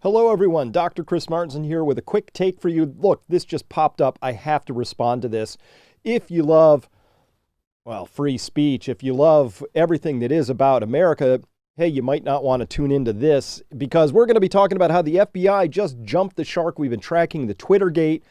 Hello, everyone. Dr. Chris Martinson here with a quick take for you. Look, this just popped up. I have to respond to this. If you love, free speech, if you love everything that is about America, hey, you might not want to tune into this because we're going to be talking about how the FBI just jumped the shark. We've been tracking the Twittergate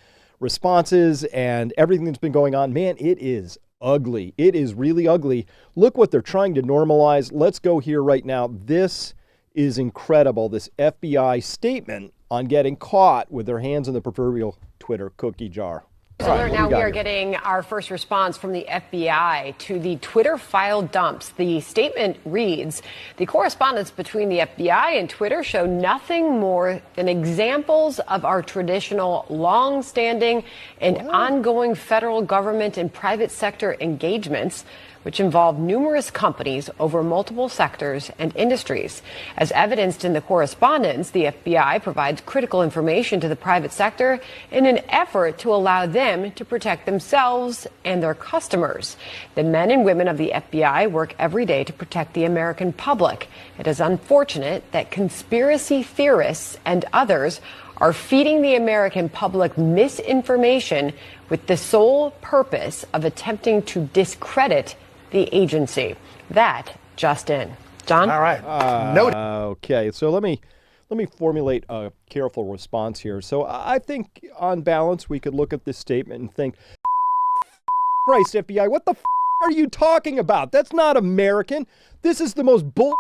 responses and everything that's been going on. Man, it is ugly. It is really ugly. Look what they're trying to normalize. Let's go here right now. This is incredible, this FBI statement on getting caught with their hands in the proverbial Twitter cookie jar. Alert, now we are getting our first response from the FBI to the Twitter file dumps. The statement reads, the correspondence between the FBI and Twitter show nothing more than examples of our traditional long-standing and ongoing federal government and private sector engagements, which involve numerous companies over multiple sectors and industries. As evidenced in the correspondence, the FBI provides critical information to the private sector in an effort to allow them to protect themselves and their customers. The men and women of the FBI work every day to protect the American public. It is unfortunate that conspiracy theorists and others are feeding the American public misinformation with the sole purpose of attempting to discredit the agency. That just in. John? All right. Okay, so let me formulate a careful response here. So I think on balance, we could look at this statement and think, Christ, FBI, what the are you talking about? That's not American. This is the most bull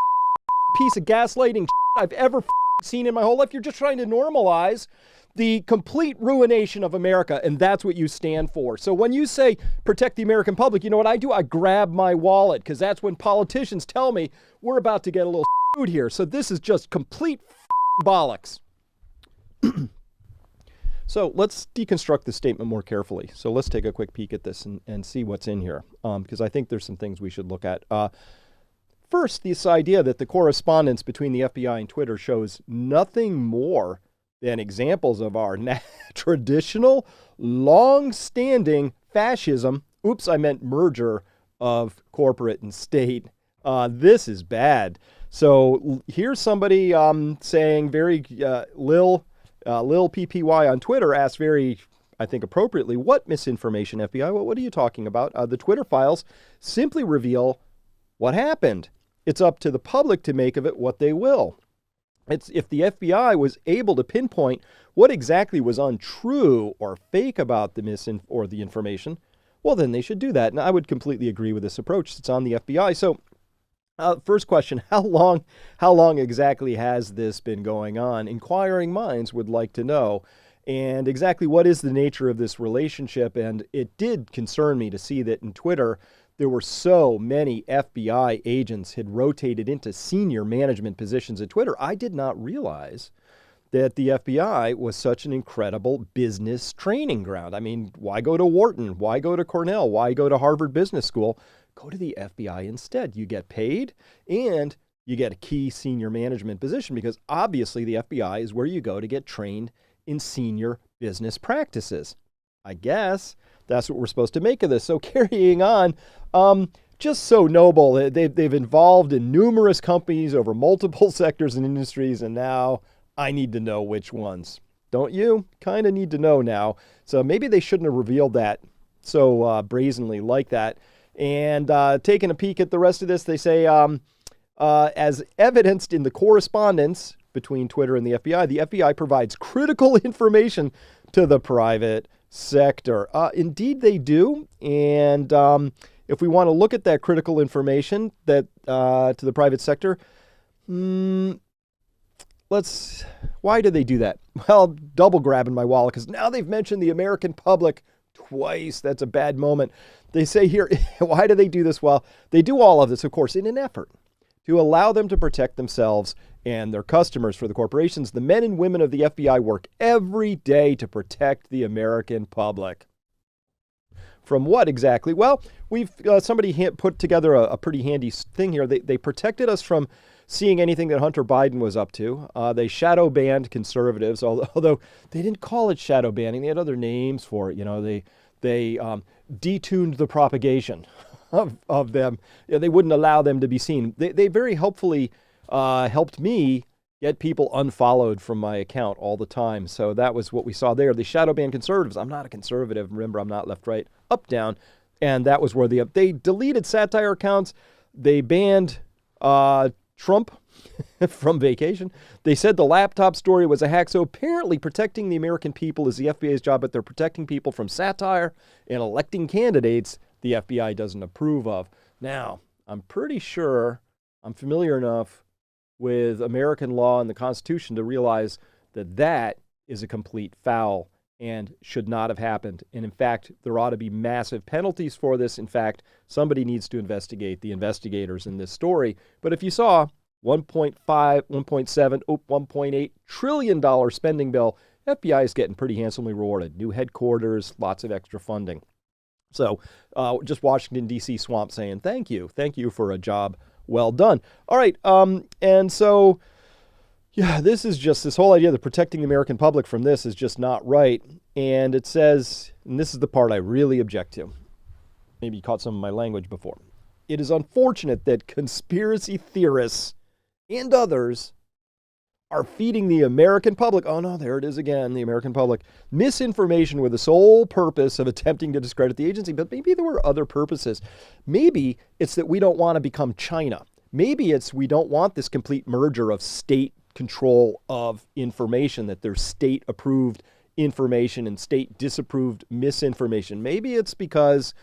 piece of gaslighting I've ever seen in my whole life. You're just trying to normalize the complete ruination of America, and that's what you stand for. So when you say protect the American public, you know what I do? I grab my wallet, because that's when politicians tell me we're about to get a little food here. So this is just complete bollocks. So let's deconstruct this statement more carefully. So let's take a quick peek at this and see what's in here, because I think there's some things we should look at. First, this idea that the correspondence between the FBI and Twitter shows nothing more than examples of our traditional, long-standing fascism. Oops, I meant merger of corporate and state. This is bad. So here's somebody saying very Lil PPY on Twitter asked very, I think appropriately, what misinformation, FBI? What are you talking about? The Twitter files simply reveal what happened. It's up to the public to make of it what they will. If the FBI was able to pinpoint what exactly was untrue or fake about the information, well, then they should do that. And I would completely agree with this approach. It's on the FBI. So first question, how long exactly has this been going on? Inquiring minds would like to know. And exactly what is the nature of this relationship? And it did concern me to see that in Twitter, there were so many FBI agents had rotated into senior management positions at Twitter. I did not realize that the FBI was such an incredible business training ground. I mean, why go to Wharton? Why go to Cornell? Why go to Harvard Business School? Go to the FBI instead. You get paid and you get a key senior management position because obviously the FBI is where you go to get trained in senior business practices. I guess that's what we're supposed to make of this. So carrying on, just so noble. They've involved in numerous companies over multiple sectors and industries, and now I need to know which ones. Don't you? Kind of need to know now. So maybe they shouldn't have revealed that so brazenly like that. And taking a peek at the rest of this, they say, as evidenced in the correspondence between Twitter and the FBI provides critical information to the private sector. Indeed, they do. And if we want to look at that critical information that to the private sector, why do they do that? Well, double grabbing my wallet because now they've mentioned the American public twice. That's a bad moment. They say here, why do they do this? Well, they do all of this, of course, in an effort to allow them to protect themselves and their customers. For the corporations, the men and women of the FBI work every day to protect the American public. From what exactly? Well, we've somebody put together a pretty handy thing here. They protected us from seeing anything that Hunter Biden was up to. They shadow banned conservatives, although they didn't call it shadow banning. They had other names for it. You know, they detuned the propagation of them. They wouldn't allow them to be seen. They very helpfully helped me get people unfollowed from my account all the time. So that was what we saw there. They shadow banned conservatives. I'm not a conservative. Remember, I'm not left, right, up, down. And that was where they deleted satire accounts. They banned Trump from vacation. They said the laptop story was a hack. So apparently protecting the American people is the FBI's job, but they're protecting people from satire and electing candidates the FBI doesn't approve of. Now, I'm pretty sure I'm familiar enough with American law and the Constitution to realize that that is a complete foul and should not have happened. And in fact, there ought to be massive penalties for this. In fact, somebody needs to investigate the investigators in this story. But if you saw 1.5, 1.7, $1.8 trillion spending bill, FBI is getting pretty handsomely rewarded. New headquarters, lots of extra funding. So just Washington, D.C. swamp saying, thank you for a job well done. All right. And so, yeah, this whole idea that protecting the American public from this is just not right. And it says, and this is the part I really object to. Maybe you caught some of my language before. It is unfortunate that conspiracy theorists and others are feeding the American public, oh no, there it is again, the American public, misinformation with the sole purpose of attempting to discredit the agency. But maybe there were other purposes. Maybe it's that we don't want to become China. Maybe it's we don't want this complete merger of state control of information, that there's state-approved information and state-disapproved misinformation. Maybe it's because,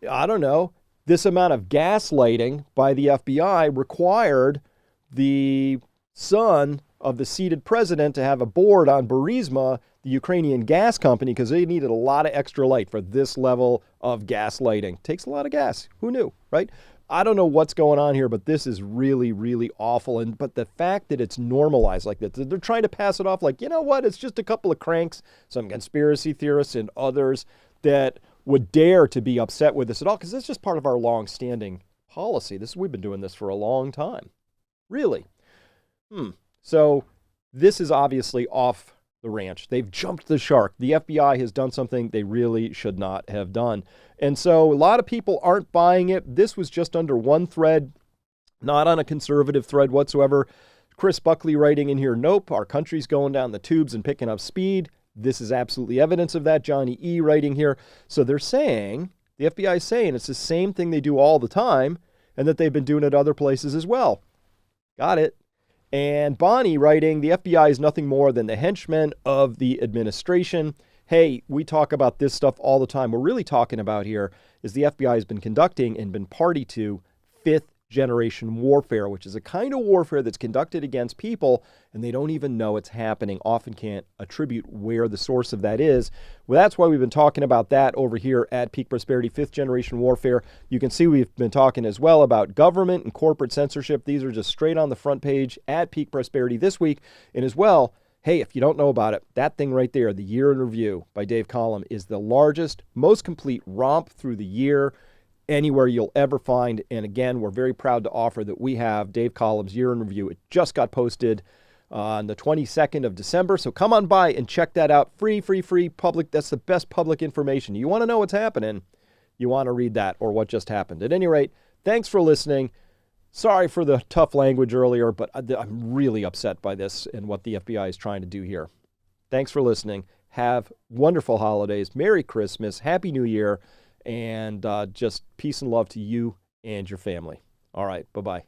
I don't know, this amount of gaslighting by the FBI required the son of the seated president to have a board on Burisma, the Ukrainian gas company, because they needed a lot of extra light for this level of gaslighting. Takes a lot of gas. Who knew, right? I don't know what's going on here, but this is really, really awful. But the fact that it's normalized like this, they're trying to pass it off like, you know what, it's just a couple of cranks, some conspiracy theorists and others that would dare to be upset with this at all, because it's just part of our long-standing policy. We've been doing this for a long time. Really. So this is obviously off the ranch. They've jumped the shark. The FBI has done something they really should not have done. And so a lot of people aren't buying it. This was just under one thread, not on a conservative thread whatsoever. Chris Buckley writing in here, nope, our country's going down the tubes and picking up speed. This is absolutely evidence of that. Johnny E. writing here. So they're saying, the FBI is saying it's the same thing they do all the time and that they've been doing it other places as well. Got it. And Bonnie writing, the FBI is nothing more than the henchmen of the administration. Hey, we talk about this stuff all the time. We're really talking about here is the FBI has been conducting and been party to fifth generation warfare, which is a kind of warfare that's conducted against people and they don't even know it's happening, often can't attribute where the source of that is. Well, that's why we've been talking about that over here at Peak Prosperity, fifth generation warfare. You can see we've been talking as well about government and corporate censorship. These are just straight on the front page at Peak Prosperity this week. And as well, hey, if you don't know about it, that thing right there, the Year in Review by Dave Collum, is the largest, most complete romp through the year anywhere you'll ever find. And again, we're very proud to offer that we have Dave Collum's Year in Review. It just got posted on the 22nd of December. So come on by and check that out. Free public. That's the best public information. You want to know what's happening, you want to read that or what just happened. At any rate, thanks for listening. Sorry for the tough language earlier, but I'm really upset by this and what the FBI is trying to do here. Thanks for listening. Have wonderful holidays. Merry Christmas. Happy New Year. And just peace and love to you and your family. All right. Bye-bye.